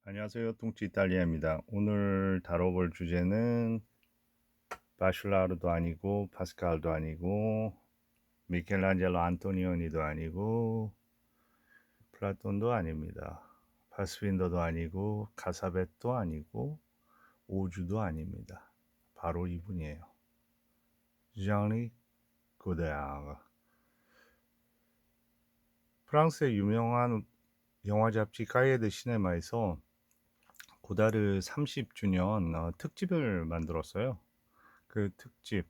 안녕하세요. 뚱치 이탈리아입니다. 오늘 다뤄볼 주제는 바실라르도 아니고 파스칼도 아니고 미켈란젤로 안토니오니도 아니고 플라톤도 아닙니다. 파스핀더도 아니고 카사벳도 아니고 오주도 아닙니다. 바로 이분이에요. 장리 고데아르. 프랑스의 유명한 영화 잡지 까이에 드 시네마에서 고다르 30주년 특집을 만들었어요. 그 특집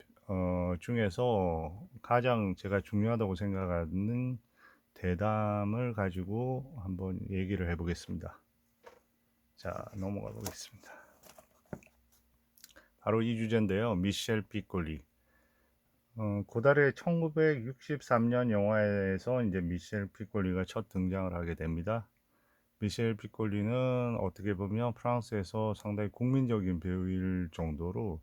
중에서 가장 제가 중요하다고 생각하는 대담을 가지고 한번 얘기를 해보겠습니다. 자, 넘어가 보겠습니다. 바로 이 주제인데요. 미셸 피콜리. 고달의 1963년 영화에서 이제 미셸 피콜리가 첫 등장을 하게 됩니다. 미셸 피콜리는 어떻게 보면 프랑스에서 상당히 국민적인 배우일 정도로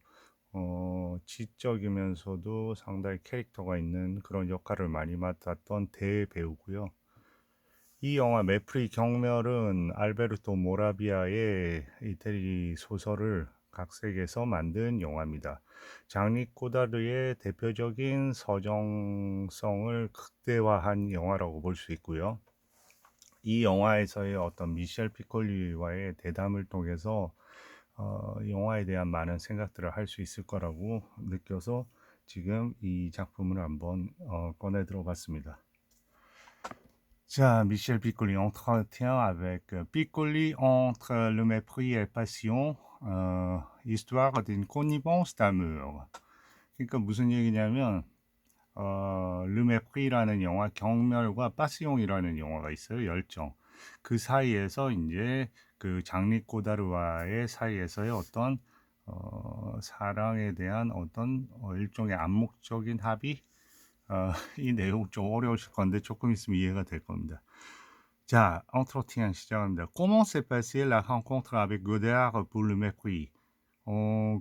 지적이면서도 상당히 캐릭터가 있는 그런 역할을 많이 맡았던 대배우고요. 이 영화 메프리 경멸은 알베르토 모라비아의 이태리 소설을 각색해서 만든 영화입니다. 장리 꼬다르의 대표적인 서정성을 극대화한 영화라고 볼 수 있고요. 이 영화에서의 어떤 미셸 피콜리와의 대담을 통해서 영화에 대한 많은 생각들을 할 수 있을 거라고 느껴서 지금 이 작품을 한번 꺼내 들어봤습니다. 자, 미셸 피콜리 entretien avec Piccoli entre le mépris et passion, histoire d'une connivence d'amour. 그러니까 무슨 얘기냐면 Le Mépris라는 영화, 경멸과 파시옹이라는 영화가 있어요. 열정. 그 사이에서 이제 그 장리 꼬다르와의 사이에서의 어떤 사랑에 대한 어떤 일종의 암묵적인 합의. 이 내용 좀 어려우실 건데 조금 있으면 이해가 될 겁니다. 자, entretien 시작합니다. Comment s'est passée la rencontre avec Godard pour Le Mépris?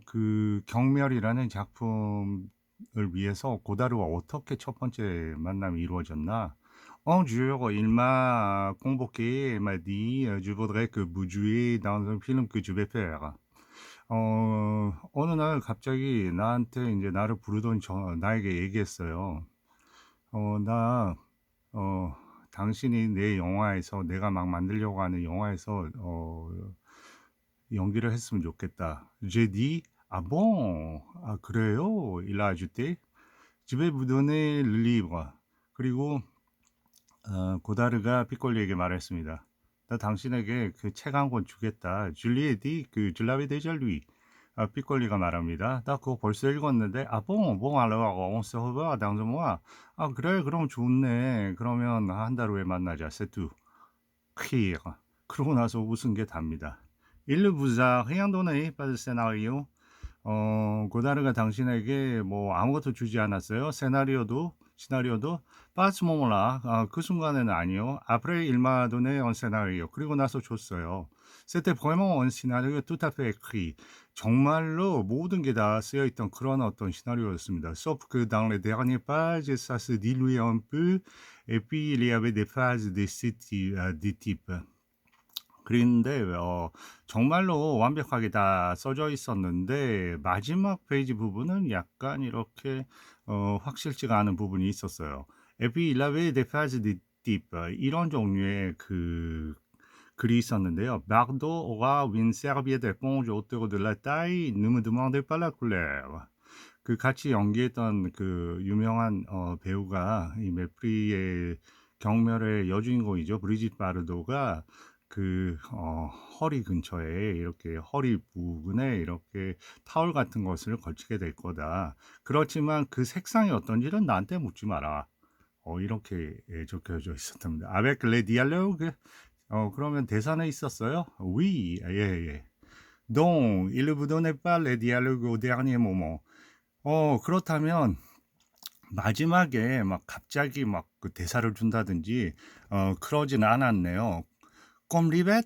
그 경멸이라는 작품을 위해서 고다르와 어떻게 첫 번째 만남이 이루어졌나? Un jour, il m'a convoqué et m'a dit, je voudrais que vous jouiez dans un film que je vais faire. 어느 날 갑자기 나한테 이제 나를 부르더니 나에게 얘기했어요. 나, 당신이 내 영화에서 내가 막 만들려고 하는 영화에서 연기를 했으면 좋겠다. J'ai dit, ah bon? 아, 그래요? Il a ajouté, je vais vous donner le livre. 그리고 고다르가 피콜리에게 말했습니다. 나 당신에게 그 책 한 권 주겠다. 줄리에디 그 줄라베 데절리. 피콜리가 말합니다. 나 그거 벌써 읽었는데. 아, bon alors on se revoit dans un mois. 아, 그래, 그럼 좋네. 그러면 한 달 후에 만나자. C'est tout. Rire. 그러고 나서 웃은 게 답니다. Il ne vous a rien donné, pas de scénario. 고다르가 당신에게 뭐 아무것도 주지 않았어요. 시나리오도 pas à ce moment-là. 그 순간에는 아니요. Après, il m'a donné un scénario. 그리고 나서 줬어요. C'était vraiment un scénario tout à fait écrit. 정말로 모든 게 다 쓰여 있던 그런 어떤 시나리오였습니다. Sauf que dans les dernières pages, ça se diluait un peu. Et puis, il y avait des phases de ce type. 그런데 정말로 완벽하게 다 써져 있었는데 마지막 페이지 부분은 약간 이렇게 확실치가 않은 부분이 있었어요. Et puis il avait des phases de type 이런 종류의 그 글이 있었는데요. Bardot aura une serviette éponge autour de la taille, ne me demandez pas la couleur. 그 같이 연기했던 그 유명한 배우가 이 메프리의 경멸의 여주인공이죠. 브리짓 바르도가 그 허리 근처에 이렇게 허리 부분에 이렇게 타올 같은 것을 걸치게 될 거다. 그렇지만 그 색상이 어떤지는 나한테 묻지 마라. 이렇게 적혀져 있었답니다. Avec les dialogues. 그러면 대사는 있었어요? Oui, 예. Donc, il ne vous donnait pas les dialogues au dernier moment. 그렇다면 마지막에 막 갑자기 막 그 대사를 준다든지 그러진 않았네요. 꼼 리벳,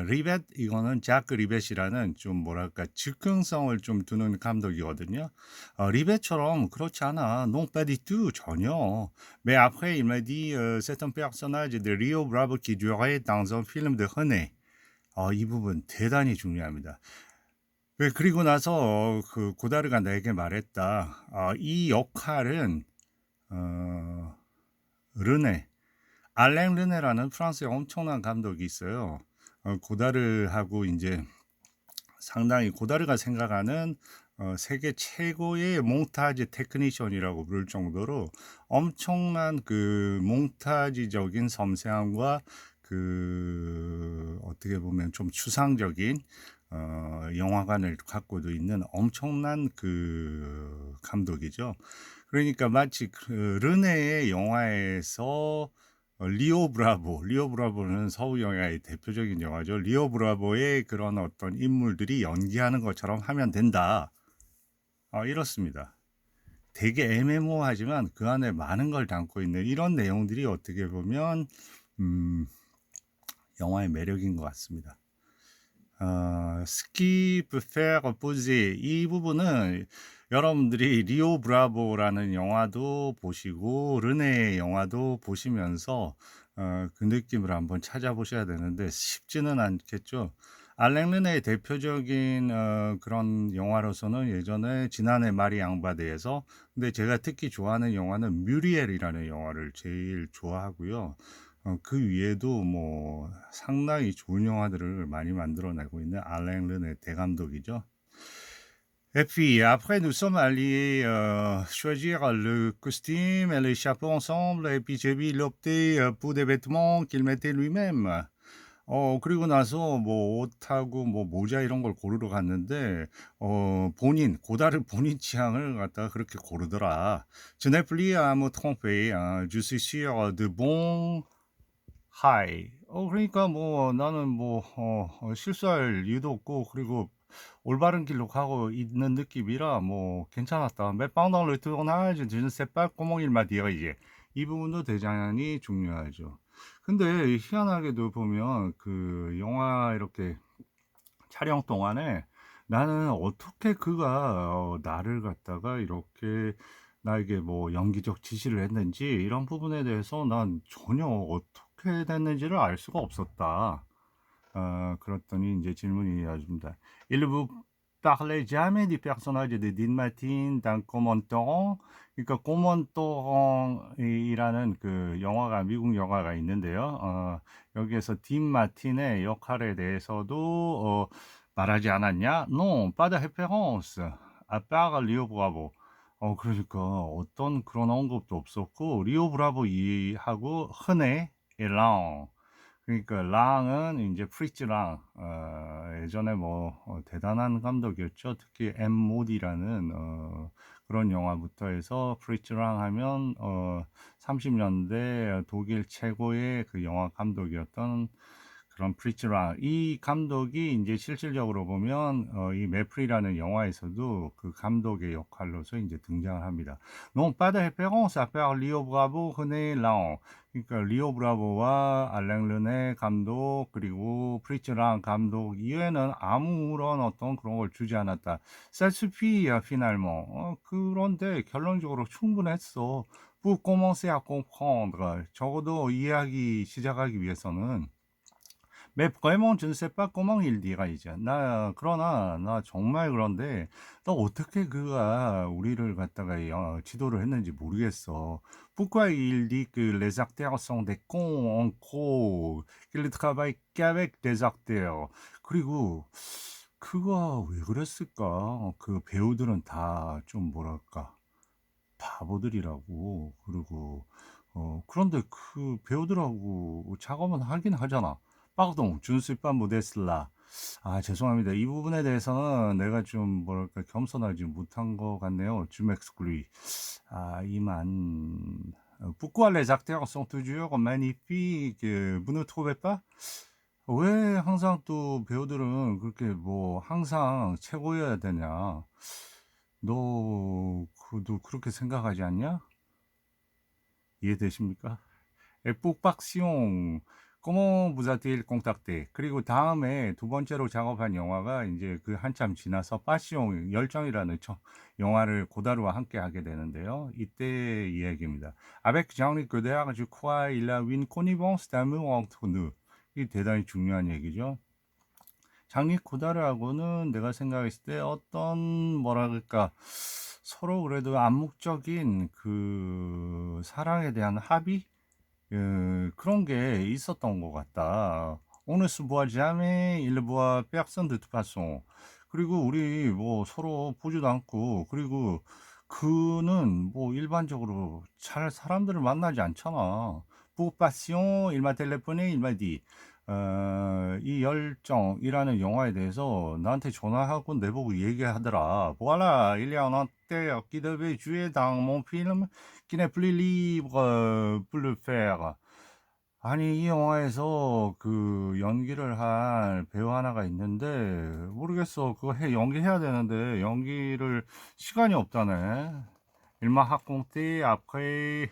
리벳 이거는 자크 리벳이라는 좀 뭐랄까 즉흥성을 좀 두는 감독이거든요. 리벳처럼 그렇지 않아. Non pas du tout 전혀. Mais après il m'a dit c'est un personnage de Rio Bravo qui jouerait dans un film de René. 이 부분 대단히 중요합니다. 왜 그리고 나서 그 고다르가 내게 말했다. 이 역할은 어 르네, 알랭 르네라는 프랑스의 엄청난 감독이 있어요. 고다르하고 이제 상당히 고다르가 생각하는 세계 최고의 몽타주 테크니션이라고 부를 정도로 엄청난 그 몽타주적인 섬세함과 그 어떻게 보면 좀 추상적인 영화관을 갖고도 있는 엄청난 그 감독이죠. 그러니까 마치 그 르네의 영화에서 리오 브라보는 서구 영화의 대표적인 영화죠. 리오 브라보의 그런 어떤 인물들이 연기하는 것처럼 하면 된다. 이렇습니다. 되게 애매모호하지만 그 안에 많은 걸 담고 있는 이런 내용들이 어떻게 보면 음, 영화의 매력인 것 같습니다. 스키 부페 포즈 이 부분은 여러분들이 리오 브라보라는 영화도 보시고 르네의 영화도 보시면서 그 느낌을 한번 찾아보셔야 되는데 쉽지는 않겠죠. 알랭 르네의 대표적인 그런 영화로서는 예전에 지난해 마리 앙바드에서, 근데 제가 특히 좋아하는 영화는 뮤리엘이라는 영화를 제일 좋아하고요. 그 위에도 뭐 상당히 좋은 영화들을 많이 만들어내고 있는 알랭 르네 대감독이죠. Et puis après, nous sommes allés choisir le costume et les chapeaux ensemble. Et puis j'ai vu il opté pour des vêtements qu'il mettait lui-même. 그리고 나서 뭐 옷하고 뭐 모자 이런 걸 고르러 갔는데, 고다르 본인 취향을 갖다가 그렇게 고르더라. Je n'ai plus à me tromper. Je suis sûr de bon 하이. 그러니까 뭐 나는 뭐 실수할 이유도 없고, 그리고 올바른 길로 가고 있는 느낌이라 뭐 괜찮았다. Mais pendant le tournage, je ne sais pas comment il m'a dirigé. 이 부분도 대단히 중요하죠. 근데 희한하게도 보면 그 영화 이렇게 촬영 동안에 나는 어떻게 그가 나를 갖다가 이렇게 나에게 뭐 연기적 지시를 했는지 이런 부분에 대해서 난 전혀 어떻게 됐는지를 알 수가 없었다. 그랬더니 이제 질문이 왔습니다. Il vous parlait jamais du personnage de Dean Martin dans Commandant. 그러니까 꼬먼또이라는 그 영화가 미국 영화가 있는데요. 여기에서 딘 마틴의 역할에 대해서도 말하지 않았냐? Non, pas de référence. À part 리오 브라보. 그러니까 어떤 그런 언급도 없었고, 리오 브라보 이하고 흔해 랑, 그러니까 랑은 이제 프리츠 랑, 예전에 뭐 대단한 감독이었죠. 특히 엠 모디라는 그런 영화부터 해서 프리츠 랑 하면 30년대 독일 최고의 그 영화 감독이었던 그런 프리츠랑, 이 감독이 이제 실질적으로 보면 이 매프리라는 영화에서도 그 감독의 역할로서 이제 등장을 합니다. Non pas de référence à part 리오 브라보, 흔히 라옹. 그러니까 리오 브라보와 알랭 르네 감독 그리고 프리츠랑 감독 이외에는 아무런 어떤 그런 걸 주지 않았다. Ça suffit finalement. 그런데 결론적으로 충분했어. Pour commencer à comprendre. 적어도 이해하기 시작하기 위해서는. Mais vraiment, je ne sais pas comment il dira 이제. 그러나 나 정말 그런데 너 어떻게 그가 우리를 갖다가 지도를 했는지 모르겠어. Pourquoi il dit que les acteurs sont des cons en gros, qu'il ne travaille qu'avec des acteurs. 그리고 그가 왜 그랬을까? 그 배우들은 다 좀 뭐랄까 바보들이라고. 그리고 그런데 그 배우들하고 작업은 하긴 하잖아. 빠그동 준수빠 모데슬라. 죄송합니다. 이 부분에 대해서는 내가 좀 뭐랄까 겸손하지 못한 것 같네요. 주맥스쿨리. 이만. Pourquoi les acteurs sont toujours magnifiques? Vous ne trouvez pas? 왜 항상 또 배우들은 그렇게 뭐 항상 최고여야 되냐? 너 그도 그렇게 생각하지 않냐? 이해되십니까? 북박시용 comment vous a-t-il contacté? 그리고 다음에 두 번째로 작업한 영화가 이제 그 한참 지나서 파시용 열정이라는 영화를 고다르와 함께 하게 되는데요. 이때 이야기입니다. Avec Jean-Luc Godard, je crois il a une connivence d'amour entre nous. 이 대단히 중요한 얘기죠. 장리 고다르하고는 내가 생각했을 때 어떤 뭐라 그럴까 서로 그래도 암묵적인 그 사랑에 대한 합의 그런 게 있었던 것 같다. On ne se voit jamais, il voit personne de toute façon. 그리고 우리 뭐 서로 보지도 않고, 그리고 그는 뭐 일반적으로 잘 사람들을 만나지 않잖아. Pour passion, il m'a téléphoné, il m'a dit. 이 열정이라는 영화에 대해서 나한테 전화하고 내보고 얘기하더라. Voilà, il y a un acteur qui devait jouer dans mon film qui n'est plus libre pour le faire. 아니, 이 영화에서 그 연기를 한 배우 하나가 있는데, 모르겠어. 그거 연기해야 되는데, 연기를, 시간이 없다네. Il m'a raconté après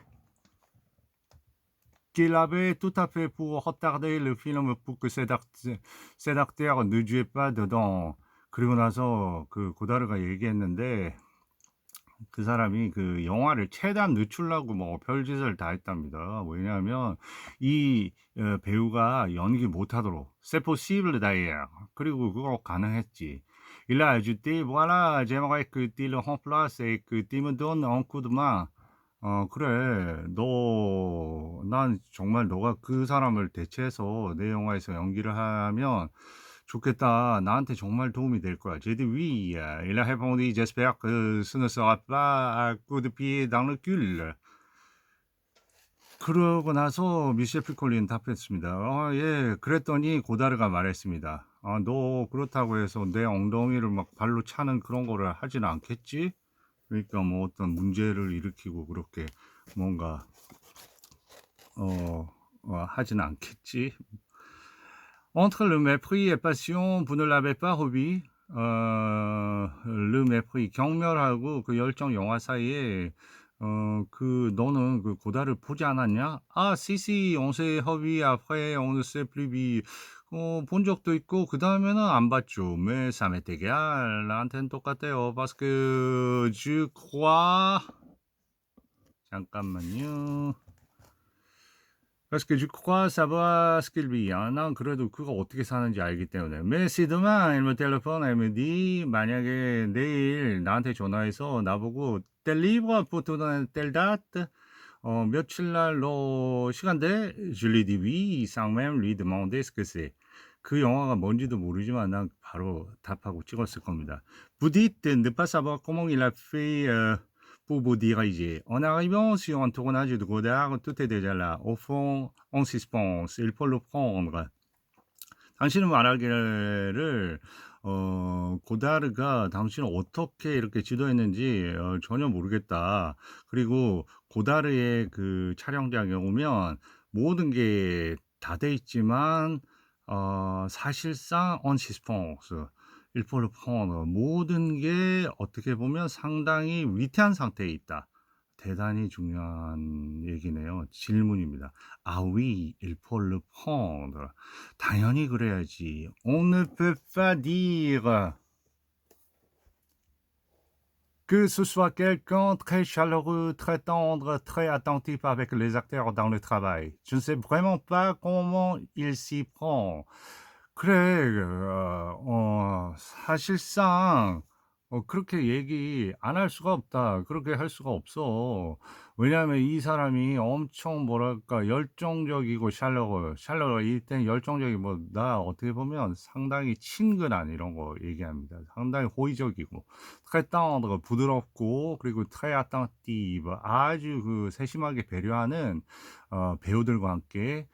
qu'il avait tout à fait pour retarder le film pour que cet acteur ne jouait pas dedans. 그리고 나서 그 고다르가 얘기했는데, 그 사람이 그 영화를 최대한 늦추려고 뭐 별짓을 다 했답니다. 왜냐하면 이 배우가 연기 못하도록 C'est possible d'ailleurs. 그리고 그거 가능했지. Il a ajouté, voilà, j'aimerais que tu le remplaces et que tu me donnes un coup de main. 그래. 난 정말 너가 그 사람을 대체해서 내 영화에서 연기를 하면 좋겠다. 나한테 정말 도움이 될 거야. J'ai dit oui. Il a répondu, j'espère que ce ne sera pas un coup de pied dans le cul. 그러고 나서 미셸 피콜린 답했습니다. 예. 그랬더니 고다르가 말했습니다. 너 그렇다고 해서 내 엉덩이를 막 발로 차는 그런 거를 하진 않겠지? 그러니까 뭐 어떤 문제를 일으키고 그렇게 뭔가 하진 않겠지. Entre le mépris et passion, vous ne l'avez pas revu. le mépris, 경멸하고 그 열정 영화 사이에 그 너는 그 고다를 보지 않았냐? 아, si, on s'est revu après, on ne s'est plus vu. 본 적도 있고 그 다음에는 안 봤죠. Mais ça m'est égal. 나한테는 똑같아요. Parce que je crois. 잠깐만요. Parce que je crois savoir ce qu'il vit. 난 그래도 그가 어떻게 사는지 알기 때문에. Mais si demain elle me téléphone, elle me dit, 만약에 내일 나한테 전화해서 나보고 tel livre pour te donner telle date, 며칠 날 너 시간 돼? Je lui dis oui, sans même lui demander ce que c'est. 그 영화가 뭔지도 모르지만 난 바로 답하고 찍었을 겁니다. Vous dites ne pas savoir comment il a fait pour vous diriger. En arrivant sur un tournage de Godard, tout est déjà là. Au fond, en suspense. Il faut le prendre. 당신은 말하기를 고다르가 당신을 어떻게 이렇게 지도했는지 전혀 모르겠다. 그리고 고다르의 그 촬영장에 오면 모든 게 다 돼 있지만 사실상 en suspense. Il faut le prendre. 모든 게 어떻게 보면 상당히 위태한 상태에 있다. 대단히 중요한 얘기네요. 질문입니다. Ah oui, il faut le prendre. 당연히 그래야지. On ne peut pas dire que ce soit quelqu'un très chaleureux, très tendre, très attentif avec les acteurs dans le travail. Je ne sais vraiment pas comment il s'y prend. 그래, 사실상 그렇게 얘기 안 할 수가 없다. 그렇게 할 수가 없어. 왜냐하면 이 사람이 엄청 뭐랄까 열정적이고 샬러거 이땐 열정적이 뭐 나 어떻게 보면 상당히 친근한 이런 거 얘기합니다. 상당히 호의적이고 très tendre 부드럽고 그리고 très attentive 아주 그 세심하게 배려하는 배우들과 함께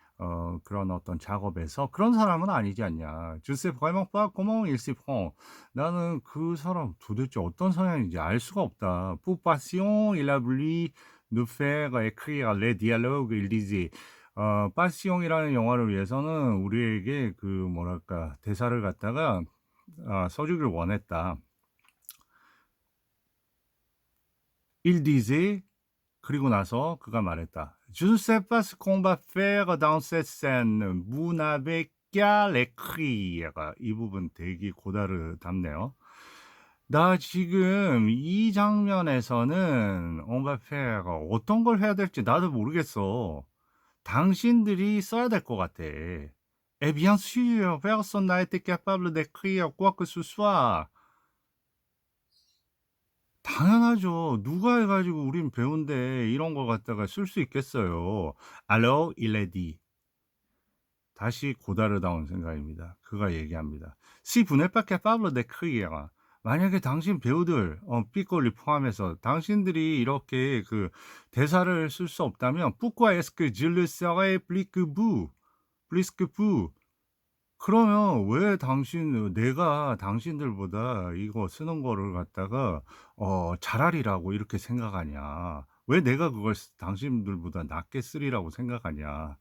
그런 어떤 작업에서 그런 사람은 아니지 않냐. Je sais vraiment pas comment il s'y prend. 나는 그 사람 도대체 어떤 성향인지 알 수가 없다. Pour passion, il a voulu nous faire écrire les dialogues, il disait. 파시옹이라는 영화를 위해서는 우리에게 그 뭐랄까 대사를 갖다가 써주길 원했다. Il disait 그리고 나서 그가 말했다. Je ne sais pas ce qu'on va faire dans cette scène. Vous n'avez qu'à l'écrire. 이 부분 되게 고다르답네요. 나 지금 이 장면에서는 on va faire 어떤 걸 해야 될지 나도 모르겠어. 당신들이 써야 될 것 같아. Eh bien sûr, personne n'a été capable d'écrire quoi que ce soit. 당연하죠. 누가 해 가지고 우린 배운데 이런 걸 갖다가 쓸 수 있겠어요. Alors il a dit. 다시 고다르다운 생각입니다. 그가 얘기합니다. Si vous n'êtes pas capable d'écrire. 만약에 당신 배우들 삐꼬리 포함해서 당신들이 이렇게 그 대사를 쓸 수 없다면 pourquoi est-ce que je le serais plus que vous? plus que vous? 그러면 왜 내가 당신들보다 이거 쓰는 거를 갖다가 잘하리라고 이렇게 생각하냐. 왜 내가 그걸 당신들보다 낫게 쓰리라고 생각하냐.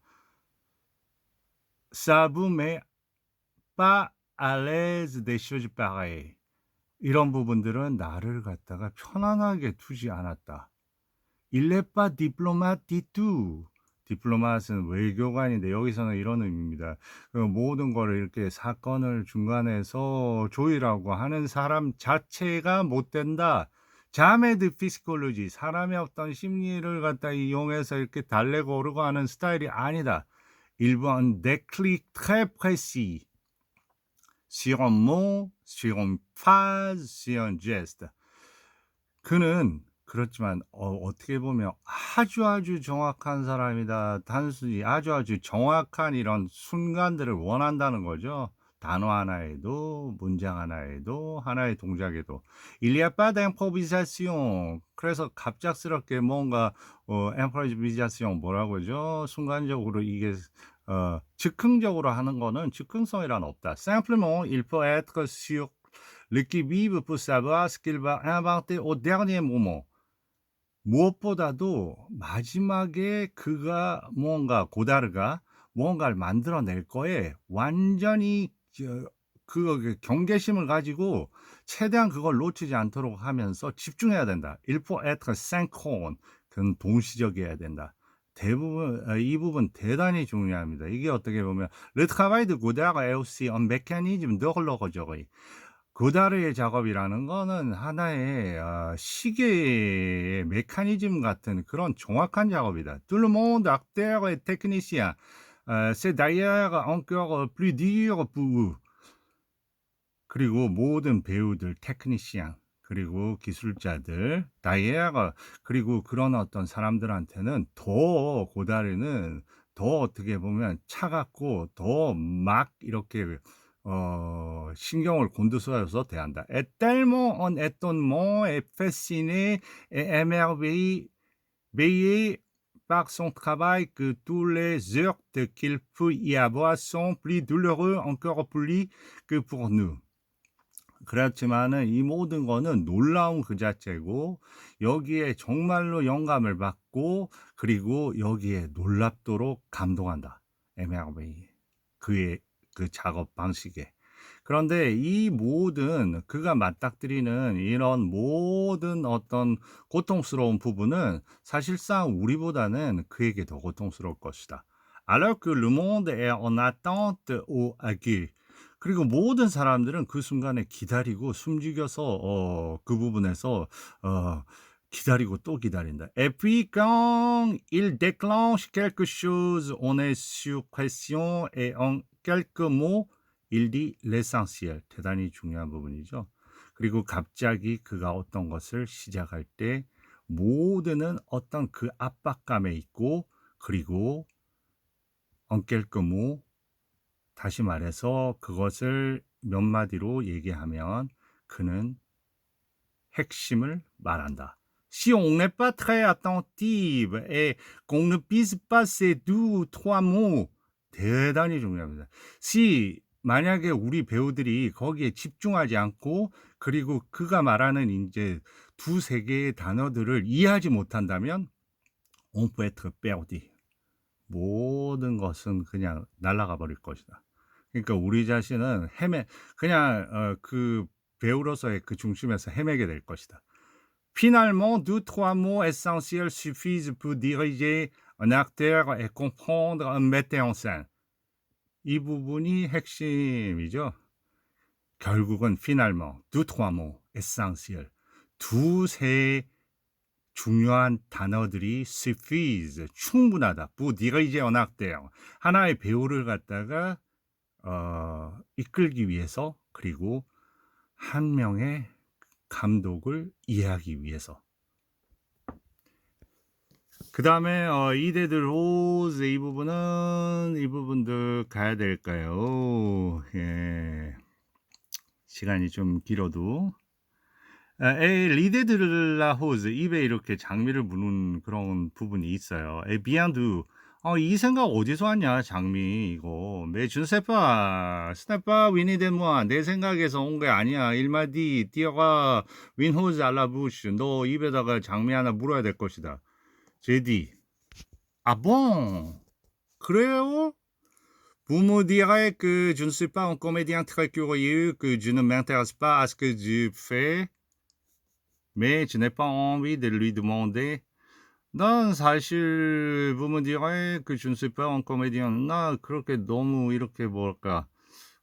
Ça vous met pas à l'aise des choses pareilles. 이런 부분들은 나를 갖다가 편안하게 두지 않았다. Il n'est pas diplomate du tout. 디플로마트는 외교관인데 여기서는 이런 의미입니다. 그 모든 거를 이렇게 사건을 중간에서 조율하고 하는 사람 자체가 못 된다. jamais de psychologie. 사람의 어떤 심리를 갖다 이용해서 이렇게 달래고 오르고 하는 스타일이 아니다. Il veut un déclic très précis. sur un mot, sur une phrase, sur un geste. 그는 그렇지만 어떻게 보면 아주 정확한 사람이다. 단순히 아주 정확한 이런 순간들을 원한다는 거죠. 단어 하나에도 문장 하나에도 하나의 동작에도. Il y a pas d'improvisation. 그래서 갑작스럽게 뭔가 improvisation 뭐라고 그러죠? 순간적으로 이게 즉흥적으로 하는 거는 즉흥성이란 없다. Simplement, il faut être sur le qui-vive pour savoir ce qu'il va inventer au dernier moment. 무엇보다도 마지막에 그가 고다르가 무언가를 만들어낼 거에 완전히 그 경계심을 가지고 최대한 그걸 놓치지 않도록 하면서 집중해야 된다. Il faut être synchrone. 그건 동시적이어야 된다. 대부분 이 부분 대단히 중요합니다. 이게 어떻게 보면 Le travail de Godard est aussi un mécanisme d'horlogerie. 고다르의 작업이라는 거는 하나의 시계의 메커니즘 같은 그런 정확한 작업이다. Tout le monde acteur et technicien. C'est d'ailleurs encore plus dur pour eux. 그리고 모든 배우들, 테크니시안, 그리고 기술자들, 다이애가 그리고 그런 어떤 사람들한테는 더 고다르는 더 어떻게 보면 차갑고 더 막 이렇게 신경을 곤두서서 대한다. Est tellement en étonnement et fasciné et émerveillé par son travail que tous les heurts qu'il peut y avoir sont plus douloureux encore pour lui que pour nous. 그렇지만은 이 모든 거는 놀라운 그 자체고 여기에 정말로 영감을 받고 그리고 여기에 놀랍도록 감동한다. 에메르베이. 그의 그 작업 방식에. 그런데 이 모든 그가 맞닥뜨리는 이런 모든 어떤 고통스러운 부분은 사실상 우리보다는 그에게 더 고통스러울 것이다. Alors que le monde est en attente au aiguille. 그리고 모든 사람들은 그 순간에 기다리고 숨죽여서 그 부분에서 기다리고 또 기다린다. Et puis quand il déclenche quelque chose, on est sous pression et en quelques mots, il dit l'essentiel. 대단히 중요한 부분이죠. 그리고 갑자기 그가 어떤 것을 시작할 때 모두는 어떤 그 압박감에 있고 그리고 en quelques mots 다시 말해서 그것을 몇 마디로 얘기하면 그는 핵심을 말한다. Si on n'est pas très attentive et qu'on ne pise pas ces deux ou trois mots, 대단히 중요합니다. Si 만약에 우리 배우들이 거기에 집중하지 않고 그리고 그가 말하는 이제 두세 개의 단어들을 이해하지 못한다면 on peut être perdu. 모든 것은 그냥 날아가 버릴 것이다. 그러니까 우리 자신은 그냥 그 배우로서의 그 중심에서 헤매게 될 것이다. Finalement, deux, trois mots essentiels suffisent pour diriger un acteur et comprendre un metteur en scène. 이 부분이 핵심이죠. 결국은 finalement, deux, trois mots essentiels. 두세 중요한 단어들이 suffise, 충분하다. pour diriger un acteur. 하나의 배우를 갖다가 이끌기 위해서 그리고 한 명의 감독을 이해하기 위해서. 그다음에 이데드 로즈 이 부분들 가야 될까요? 예. 시간이 좀 길어도. 리데드 라 호즈 입에 이렇게 장미를 부는 그런 부분이 있어요. 비앙두 이 생각 어디서 왔냐 장미 이거. 메 준세파 스나파 위니데모아 내 생각에서 온 게 아니야. 일마디 띠어가 윈호즈 알라부슈 너 입에다가 장미 하나 물어야 될 것이다. 제디 아봉 그래요? Vous me direz que je ne suis pas un comédien très curieux, que je ne m'intéresse pas à ce que je fais, mais je n'ai pas envie de lui demander. 난 사실 vous me direz que je ne suis pas un comédien. 나 그렇게 너무 이렇게 뭐랄까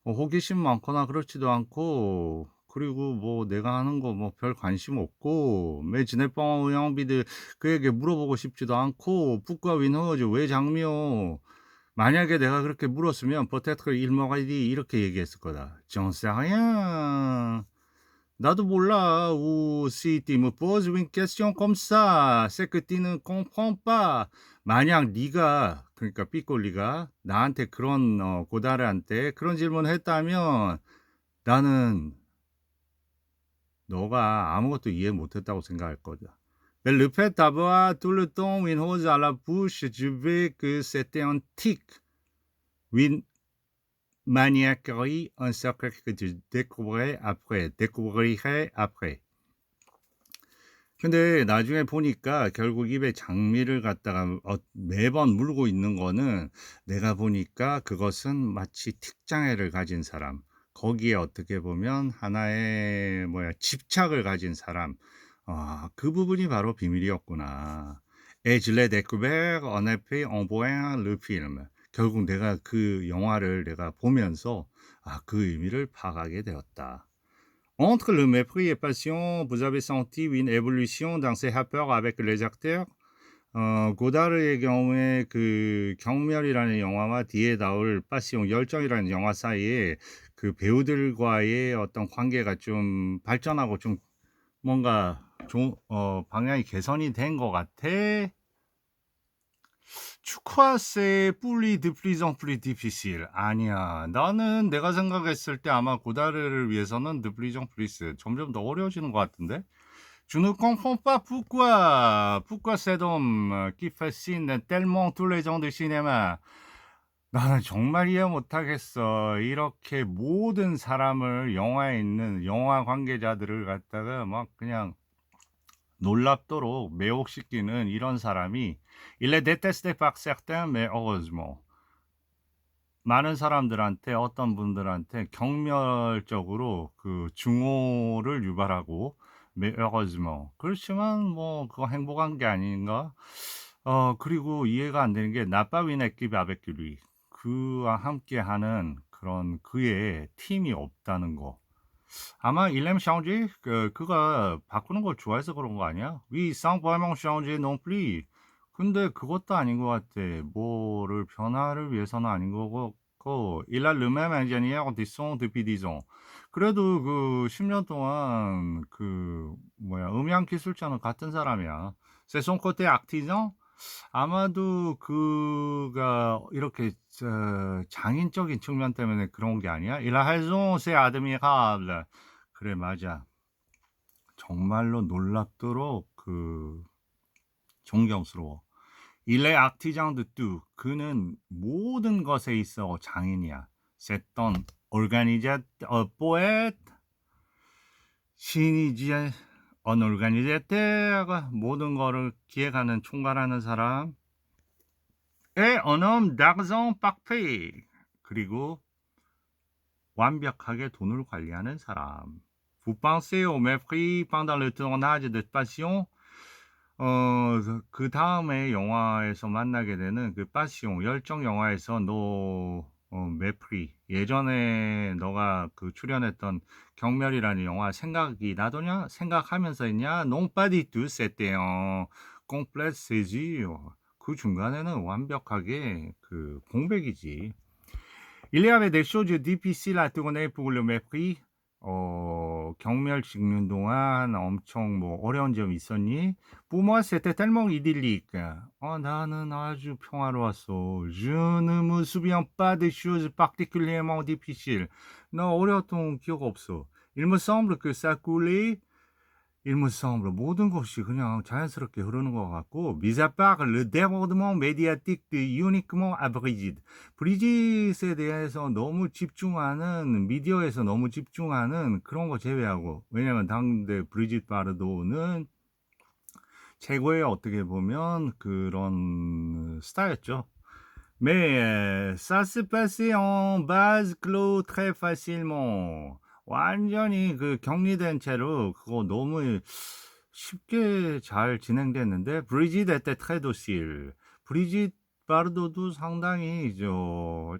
호기심 많거나 그렇지도 않고 그리고 뭐 내가 하는 거 뭐 별 관심 없고 mais je n'ai pas envie de 그에게 물어보고 싶지도 않고 pourquoi winho즈 왜 장미요? 만약에 내가 그렇게 물었으면 peut-être il m'aurait dit 이렇게 얘기했을 거다. J'en sais rien. 나도 몰라. ou si tu me poses une question comme ça, c'est que tu ne comprends pas. 만약 네가 그러니까 삐꼴리가 나한테 그런 고다르한테 그런 질문을 했다면 나는 너가 아무것도 이해 못했다고 생각할 거다. Mais le fait d'avoir tout le temps une rose à la bouche, je veux que c'était un tic. Une maniaquerie, un secret que je découvrirai après. 근데 나중에 보니까 결국 입에 장미를 갖다가 매번 물고 있는 거는 내가 보니까 그것은 마치 특장애를 가진 사람, 거기에 어떻게 보면 하나의 집착을 가진 사람, 그 부분이 바로 비밀이었구나. Et je l'ai découvert en effet en voyant le film. 결국 내가 그 영화를 내가 보면서 그 의미를 파악하게 되었다. Entre le mépris et passion, vous avez senti une évolution dans ces rapports avec les acteurs? 고다르의 경우에 그 경멸이라는 영화와 뒤에 나올 파시옹 열정이라는 영화 사이에 그 배우들과의 어떤 관계가 좀 발전하고 좀 뭔가 방향이 개선이 된 것 같아. Tu crois c'est plus de plus en plus difficile? 아니야. 나는 내가 생각했을 때 아마 고다르를 위해서는 de plus en plus 점점 더 어려워지는 것 같은데. Je ne comprends pas pourquoi cet homme qui fascine tellement tous les gens du cinéma. 나는 정말 이해 못하겠어. 이렇게 모든 사람을 영화에 있는 영화 관계자들을 갖다가 막 그냥 놀랍도록 매혹시키는 이런 사람이 Il est détesté par certains, mais heureusement. 많은 사람들한테 어떤 분들한테 경멸적으로 그 증오를 유발하고 mais heureusement. 그렇지만 뭐 그거 행복한 게 아닌가? 그리고 이해가 안 되는 게 n'a pas une équipe avec lui. 그와 함께하는 그런 그의 팀이 없다는 거. 아마 il aime changer 그가 바꾸는 걸 좋아해서 그런 거 아니야? Oui, sans vraiment changer non plus. 근데 그것도 아닌 것 같아. 뭐를 변화를 위해서는 아닌 거고 il a le même ingénieur du son depuis 10 ans. 그래도 그 10년 동안 그 음향 기술자는 같은 사람이야. C'est son côté artisan? 아마도 그가 이렇게 장인적인 측면 때문에 그런 게 아니야? Il a raison, c'est admirable. 그래, 맞아. 정말로 놀랍도록 그 존경스러워. Il est artisan de tout. 그는 모든 것에 있어 장인이야. C'est un poète, 신이지 un organisateur, 모든 거를 기획하는 총괄하는 사람. Et un homme d'argent parfait. 그리고 완벽하게 돈을 관리하는 사람. Vous pensez au mépris pendant le tournage de Passion? 그 다음에 영화에서 만나게 되는 그 파시옹 열정 영화에서 너 메프리 예전에 너가 그 출연했던 경멸이라는 영화 생각이 나더냐? 생각하면서 했냐? Non pas du tout, c'était en complète césure. 그 중간에는 완벽하게 그 공백이지. Il y avait des choses difficiles à tourner pour le mépris. 경멸 찍는 동안 엄청 뭐 어려운 점이 있었니? Pour moi, c'était tellement idyllique. 나는 아주 평화로웠어. Je ne me souviens pas des choses particulièrement difficiles. 나 어려웠던 기억 없어. Il me semble que ça coulait. Il me semble 모든 것이 그냥 자연스럽게 흐르는 것 같고 mis à part le débordement médiatique de uniquement à Brigitte. 브리짓에 대해서 너무 집중하는 미디어에서 너무 집중하는 그런 거 제외하고 왜냐면 당대 브리짓 바르도는 최고의 어떻게 보면 그런 스타였죠. Mais ça se passait en vase clos très facilement. 완전히 그 격리된 채로 그거 너무 쉽게 잘 진행됐는데 브리짓 était très docile. 브리짓 바르도도 상당히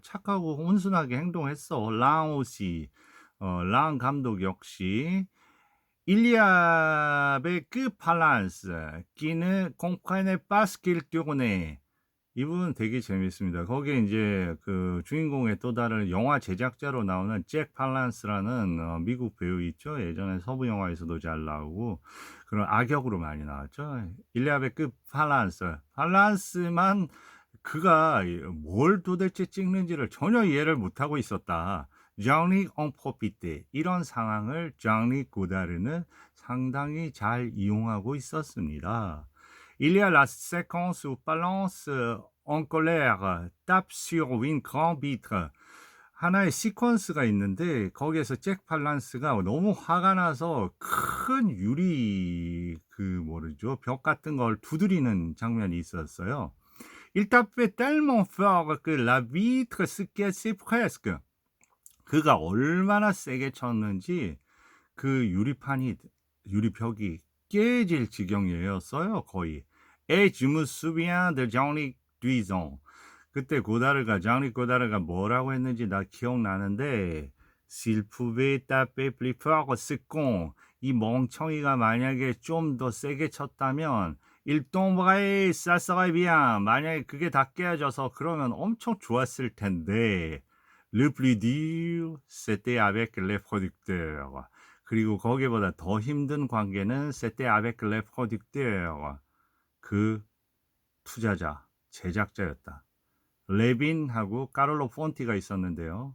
착하고 온순하게 행동했어. 랑 aussi. 랑 감독 역시 Il y avait que Palance qui ne comprenait pas ce qu'il tournait. 이 부분 되게 재밌습니다. 거기에 인제 그 주인공의 또 다른 영화 제작자로 나오는 잭 팔란스라는 미국 배우 있죠. 예전에 서부 영화에서도 잘 나오고 그런 악역으로 많이 나왔죠. 일리아베크 팔란스. 팔란스만 그가 뭘 도대체 찍는지를 전혀 이해를 못하고 있었다. 장리 엉포피테 이런 상황을 장리 고다르는 상당히 잘 이용하고 있었습니다. Il y a la séquence où Palance en colère tape sur une grande vitre. 하나의 시퀀스가 있는데 거기에서 잭 팔란스가 너무 화가 나서 큰 유리 그 뭐죠 벽 같은 걸 두드리는 장면이 있었어요. Il tapait tellement fort que la vitre se cassait presque. 그가 얼마나 세게 쳤는지 그 유리벽이 깨질 지경이었어요, 거의. Et je me souviens de Jean-Luc Duison. 그때 장리 고다르가 뭐라고 했는지 나 기억나는데 S'il pouvait taper plus fort, ce con. 이 멍청이가 만약에 좀 더 세게 쳤다면 Il tomberait, ça serait bien. 만약에 그게 다 깨져서 그러면 엄청 좋았을 텐데 Le plus dur, c'était avec les producteurs. 그리고 거기보다 더 힘든 관계는 c'était avec les producteurs. 그 투자자, 제작자였다. 레빈하고 카를로 폰티가 있었는데요.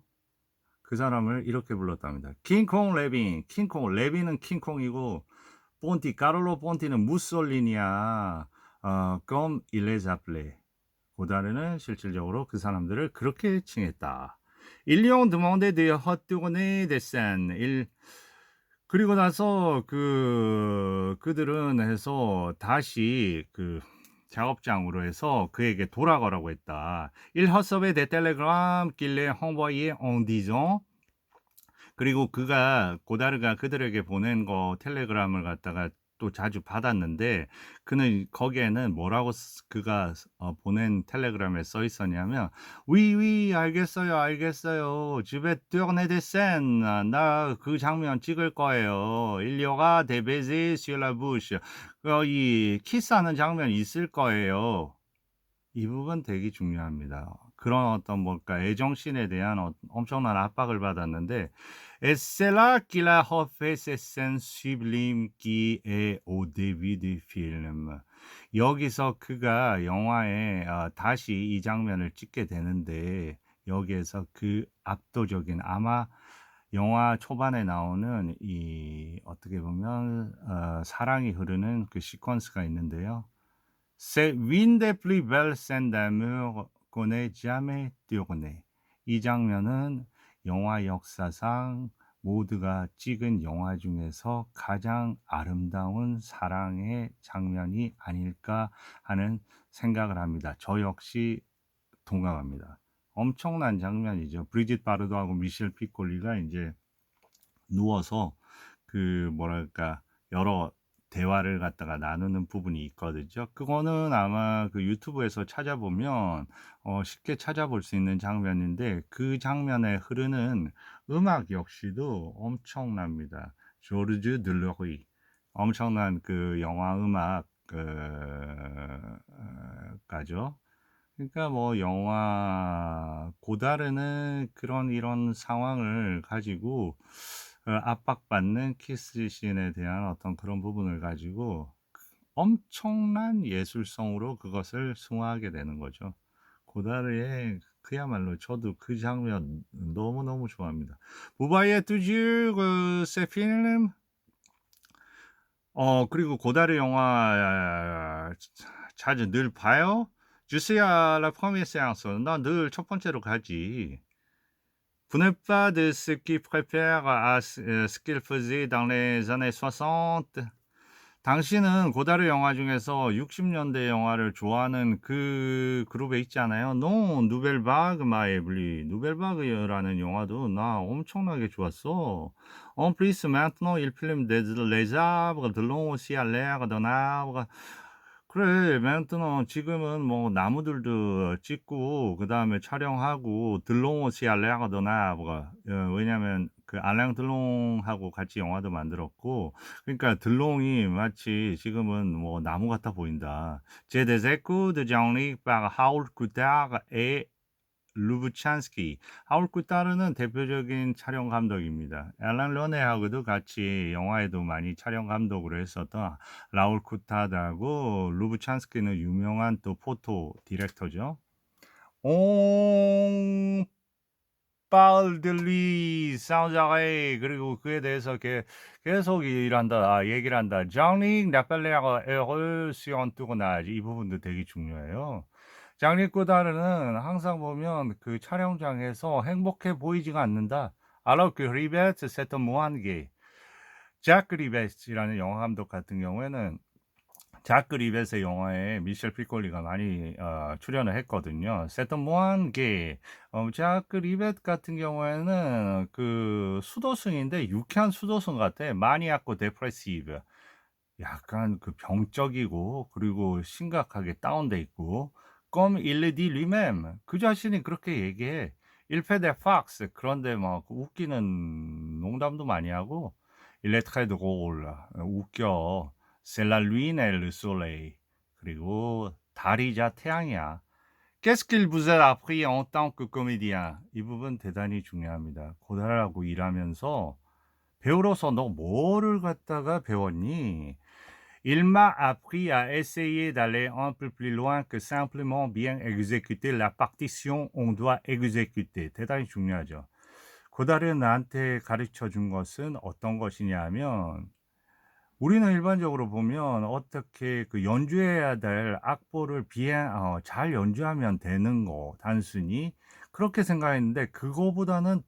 그 사람을 이렇게 불렀답니다. 킹콩 레빈, 킹콩, 레빈은 킹콩이고 폰티, 카를로 폰티는 무솔리니야. comme il les appelait. 고다르는 실질적으로 그 사람들을 그렇게 칭했다. Ils lui ont demandé de retourner des scènes. 그리고 나서 그들은 해서 다시 그 작업장으로 해서 그에게 돌아가라고 했다. Il recevait des télégrammes qu'il les renvoyait en disant. 그리고 고다르가 그들에게 보낸 텔레그램을 갖다가 또 자주 받았는데 그는 거기에는 뭐라고 그가 보낸 텔레그램에 써 있었냐면 Oui, oui, 알겠어요. Je vais tourner des scènes. 나 그 장면 찍을 거예요. Il y aura des baisers sur la bouche. 이 키스하는 장면 있을 거예요. 이 부분 되게 중요합니다. 그런 어떤 애정씬에 대한 엄청난 압박을 받았는데 Et c'est là qu'il a refait cette scène sublime qui est au début du film. 여기서 그가 영화에 다시 이 장면을 찍게 되는데 여기에서 그 압도적인 아마 영화 초반에 나오는 이 어떻게 보면 사랑이 흐르는 그 시퀀스가 있는데요. C'est l'une des plus belles scènes d'amour qu'on ait jamais tournées. 이 장면은 영화 역사상 모두가 찍은 영화 중에서 가장 아름다운 사랑의 장면이 아닐까 하는 생각을 합니다. 저 역시 동감합니다. 엄청난 장면이죠. 브리짓 바르도하고 미셸 피콜리가 이제 누워서 여러 대화를 갖다가 나누는 부분이 있거든요. 그거는 아마 그 유튜브에서 찾아보면 쉽게 찾아볼 수 있는 장면인데 그 장면에 흐르는 음악 역시도 엄청납니다. 조르주 들로이 엄청난 그 영화 음악 가죠. 그러니까 뭐 영화 고다르는 그런 이런 상황을 가지고 압박받는 키스 씬에 대한 어떤 그런 부분을 가지고 엄청난 예술성으로 그것을 승화하게 되는 거죠. 고다르의 그야말로 저도 그 장면 너무너무 좋아합니다. Vous voyez toujours ces films? 그리고 고다르 영화 자주 늘 봐요? Je suis à la première séance. 나 늘 첫 번째로 가지. Vous n'êtes pas de ceux qui préfèrent à ce qu'il faisait dans les années 60? 당신은 고다르 영화 중에서 60 년대 영화를 좋아하는 그 그룹에 있지 않아요? Non, Nouvelle Vague m'a ébloui. Nouvelle Vague라는 영화도 나 엄청나게 좋았어. En plus, maintenant, il filme des les arbres de long aussi à l'air d'un arbre. 그래, maintenant 지금은 뭐 나무들도 찍고 그다음에 촬영하고 de long aussi à l'air d'un arbre. 왜냐면 그 알랭 드롱하고 같이 영화도 만들었고 그러니까 들롱이 마치 지금은 뭐 나무 같아 보인다. J'ai des échos de Jean-Luc par Raoul Coutard et 루브찬스키. 하울 쿠타르는 대표적인 촬영 감독입니다. 앨런 르네하고도 같이 영화에도 많이 촬영 감독으로 했었던 라울 쿠타르하고 루브찬스키는 유명한 또 포토 디렉터죠. 옹 parle de lui sans arrêt. 그리고 그에 대해서 계속 얘기를 한다. Jean-Luc n'a pas l'air heureux sur un tournage. 이 부분도 되게 중요해요. 장르 꼬다르는 항상 보면 그 촬영장에서 행복해 보이지가 않는다. Alors que Rivette, c'est un moine gay. 자크 리벳이라는 영화 감독 같은 경우에는 자크 리벳의 영화에 미셸 피콜리가 많이 출연을 했거든요. 세턴 모한게 자크 리벳 같은 경우에는 그 수도승인데 유쾌한 수도승 같아. 마니아코 데프레시브. 약간 그 병적이고 그리고 심각하게 다운돼 있고 comme il le dit lui-même. 그 자신이 그렇게 얘기해. Il fait des farces. 그런데 막 웃기는 농담도 많이 하고 il est très drôle. 웃겨. C'est la lune et le soleil. 그리고 달이자 태양이야. Qu'est-ce qu'il vous a appris en tant que comédien? 이 부분 대단히 중요합니다. 고달하고 일하면서 배우로서 너 뭐를 갖다가 배웠니? Il m'a appris à essayer d'aller un peu plus loin que simplement bien exécuter la partition on doit exécuter. 대단히 중요하죠. 고달은 나한테 가르쳐 준 것은 어떤 것이냐 하면 우리는 일반적으로 보면 어떻게 그 연주해야 될 악보를 잘 연주하면 되는 거 단순히 그렇게 생각했는데 그거보다는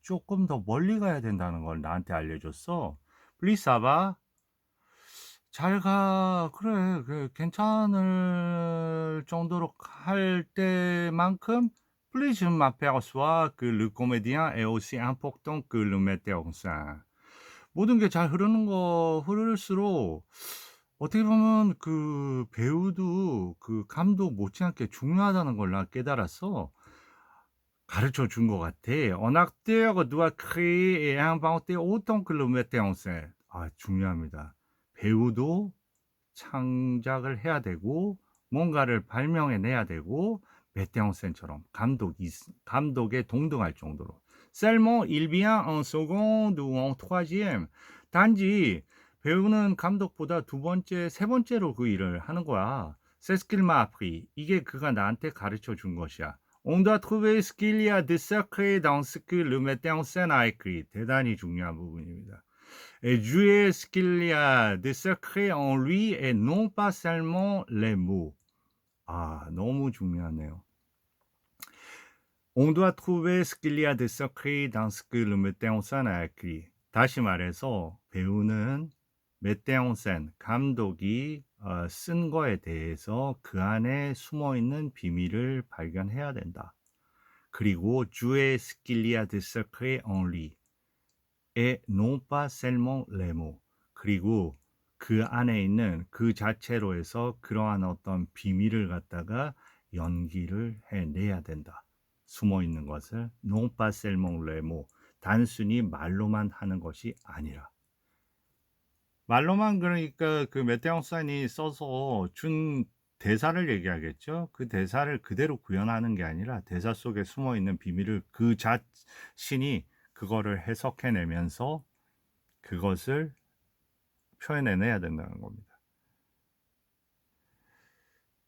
조금 더 멀리 가야 된다는 걸 나한테 알려줬어. Please ça va? 잘 가. 그래. 괜찮을 정도로 할 때만큼 Please m'aperçois que le comédien est aussi important que le metteur en scène. 모든 게 잘 흐를수록 어떻게 보면 그 배우도 그 감독 못지않게 중요하다는 걸 나 깨달았어. 가르쳐 준 것 같아. Un acteur doit créer et inventer autant que le metteur en scène. 중요합니다. 배우도 창작을 해야 되고 뭔가를 발명해 내야 되고 metteur en scène처럼 감독에 동등할 정도로. Seulement il vient en seconde ou en troisième. 단지 배우는 감독보다 두 번째, 세 번째로 그 일을 하는 거야. C'est ce qu'il m'a appris. 이게 그가 나한테 가르쳐 준 것이야. On doit trouver ce qu'il y a de secret dans ce que le metteur en scène a écrit. 대단히 중요한 부분입니다. Et jouer ce qu'il y a de secret en lui et non pas seulement les mots. 너무 중요하네요. On doit trouver ce qu'il y a de secret dans ce que le metteur en scène a écrit. 다시 말해서 배우는 metteur en scène, 감독이 쓴 거에 대해서 그 안에 숨어 있는 비밀을 발견해야 된다. 그리고 jouer ce qu'il y a de secret en lui. et non pas seulement les mots. 그리고 그 안에 있는 그 자체로 해서 그러한 어떤 비밀을 갖다가 연기를 해내야 된다. 숨어 있는 것을 non pas seulement les mots. 단순히 말로만 하는 것이 아니라. 말로만 그러니까 그 메테옹산이 써서 준 대사를 얘기하겠죠. 그 대사를 그대로 구현하는 게 아니라 대사 속에 숨어 있는 비밀을 그 자신이 그거를 해석해 내면서 그것을 표현해내야 된다는 겁니다.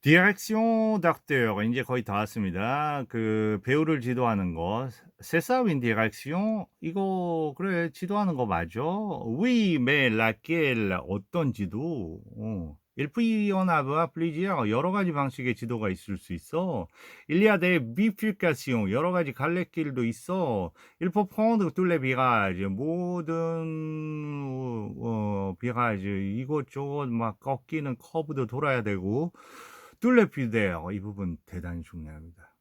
디렉션 d'acteur 인제 거의 다 왔습니다. 그 배우를 지도하는 거. C'est ça une direction? 이거 그래 지도하는 거 맞아. Oui, mais laquelle? 어떤 지도? Il peut y en avoir plusieurs. 여러 가지 방식의 지도가 있을 수 있어. Il y a des bifurcations. 여러 가지 갈래길도 있어. Il faut prendre tous les virages. 모든 virage 이것저것 막 꺾이는 커브도 돌아야 되고 뚫레피데요. 이 부분 대단히 중요합니다.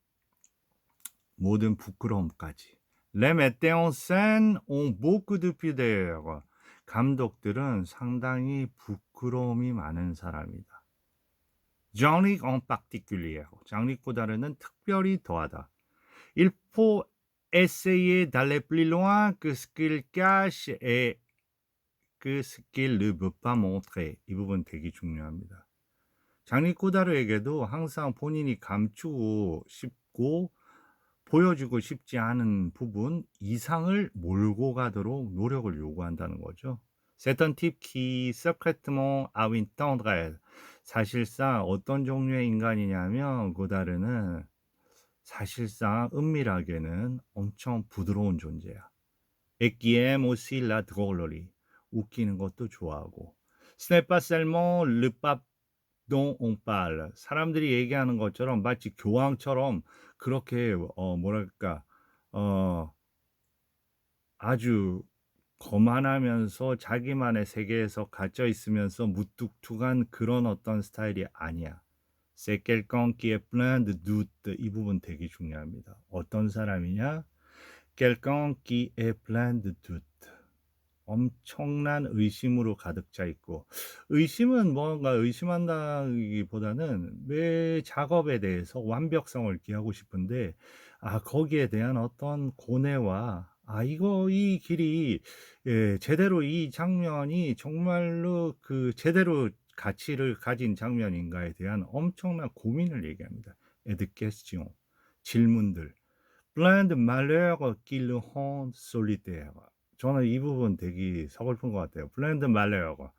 모든 부끄러움까지. Les metteurs en scène ont beaucoup de pudeur. 감독들은 상당히 부끄러움이 많은 사람이다. Jean-Luc en particulier. 장릭 고다르는 특별히 더하다. Il faut essayer d'aller plus loin que ce qu'il cache et que ce qu'il ne veut pas montrer. 이 부분 되게 중요합니다. 장리 꼬다르에게도 항상 본인이 감추고 싶고 보여주고 싶지 않은 부분 이상을 몰고 가도록 노력을 요구한다는 거죠. C'est un type qui secrètement a une tendresse. 사실상 어떤 종류의 인간이냐면 고다르는 사실상 은밀하게는 엄청 부드러운 존재야. Et qui aime aussi la drôlerie. 웃기는 것도 좋아하고. Ce n'est pas seulement le pape dont on parle. 사람들이 얘기하는 것처럼 마치 교황처럼 그렇게 뭐랄까 아주 거만하면서 자기만의 세계에서 갇혀 있으면서 무뚝뚝한 그런 어떤 스타일이 아니야. C'est quelqu'un qui est plein de doutes. 이 부분 되게 중요합니다. 어떤 사람이냐? Quelqu'un qui est plein de doutes. 엄청난 의심으로 가득 차 있고 의심은 뭔가 의심한다기보다는 매 작업에 대해서 완벽성을 기하고 싶은데 거기에 대한 어떤 고뇌와 이거 이 길이 제대로 이 장면이 정말로 그 제대로 가치를 가진 장면인가에 대한 엄청난 고민을 얘기합니다. Et question 질문들. Plein de malheurs qui le rendent solitaire. 저는 이 부분 되게 서글픈 것 같아요. 블렌드 말레어가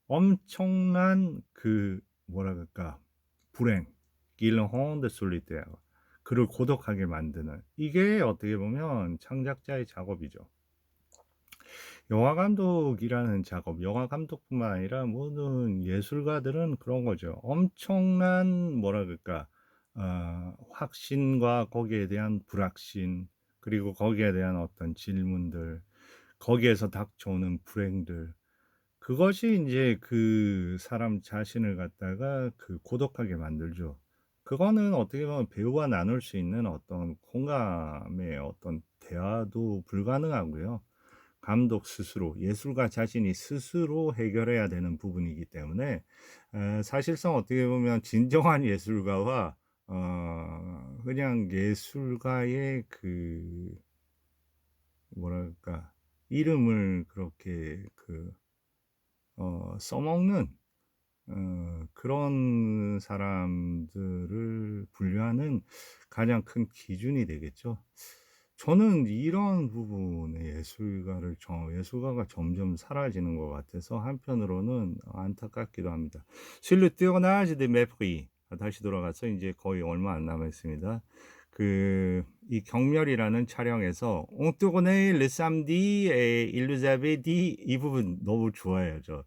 엄청난 그 뭐라 그럴까 불행, 길혼드 솔리테어 그를 고독하게 만드는 이게 어떻게 보면 창작자의 작업이죠. 영화 감독이라는 작업, 영화 감독뿐만 아니라 모든 예술가들은 그런 거죠. 엄청난 뭐라 그럴까 확신과 거기에 대한 불확신 그리고 거기에 대한 어떤 질문들 거기에서 닥쳐오는 불행들 그것이 인제 그 사람 자신을 갖다가 그 고독하게 만들죠. 그거는 어떻게 보면 배우와 나눌 수 있는 어떤 공감의 어떤 대화도 불가능하고요. 감독 스스로, 예술가 자신이 스스로 해결해야 되는 부분이기 때문에 사실상 어떻게 보면 진정한 예술가와 그냥 예술가의 그 뭐랄까 이름을 그렇게 써먹는 그런 사람들을 분류하는 가장 큰 기준이 되겠죠. 저는 이런 부분에 예술가가 점점 사라지는 것 같아서 한편으로는 안타깝기도 합니다. Sur le tournage de Mépris. 다시 돌아가서 이제 거의 얼마 안 남아 있습니다. 이 경멸이라는 촬영에서 On tournait le samedi et il nous avait dit 이 부분 너무 좋아해요, 저.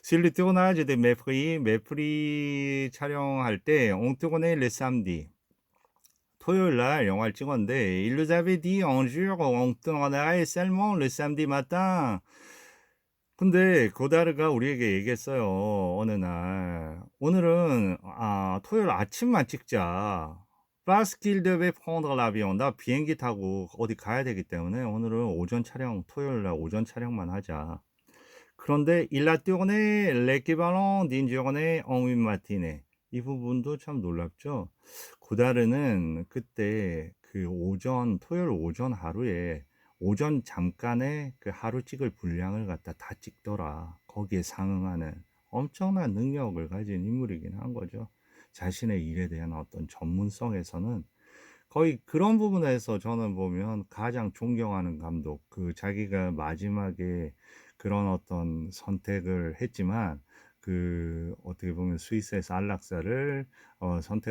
Sur le tournage de Mépris, 메프리 촬영할 때 On tournait le samedi. 토요일 날 영화를 찍었는데 Il nous avait dit un jour on tournerait seulement le samedi matin. 근데 고다르가 우리에게 얘기했어요. 어느 날 오늘은 토요일 아침만 찍자. Parce qu'il devait prendre l'avion. 나 비행기 타고 어디 가야 되기 때문에 오늘은 오전 촬영, 토요일 날 오전 촬영만 하자. 그런데 il a tourné l'équivalent d'une journée en une matinée. 이 부분도 참 놀랍죠. 고다르는 그때 그 토요일 오전 하루에 오전 잠깐의 그 하루 찍을 분량을 갖다 다 찍더라. 거기에 상응하는 엄청난 능력을 가진 인물이긴 한 거죠. 자신의 일에 대한 어떤 전문성에서는 거의 그런 부분에서 저는 보면 가장 존경하는 감독, 자기가 마지막에 그런 어떤 선택을 했지만 어떻게 보면 스위스에서 안락사를 선택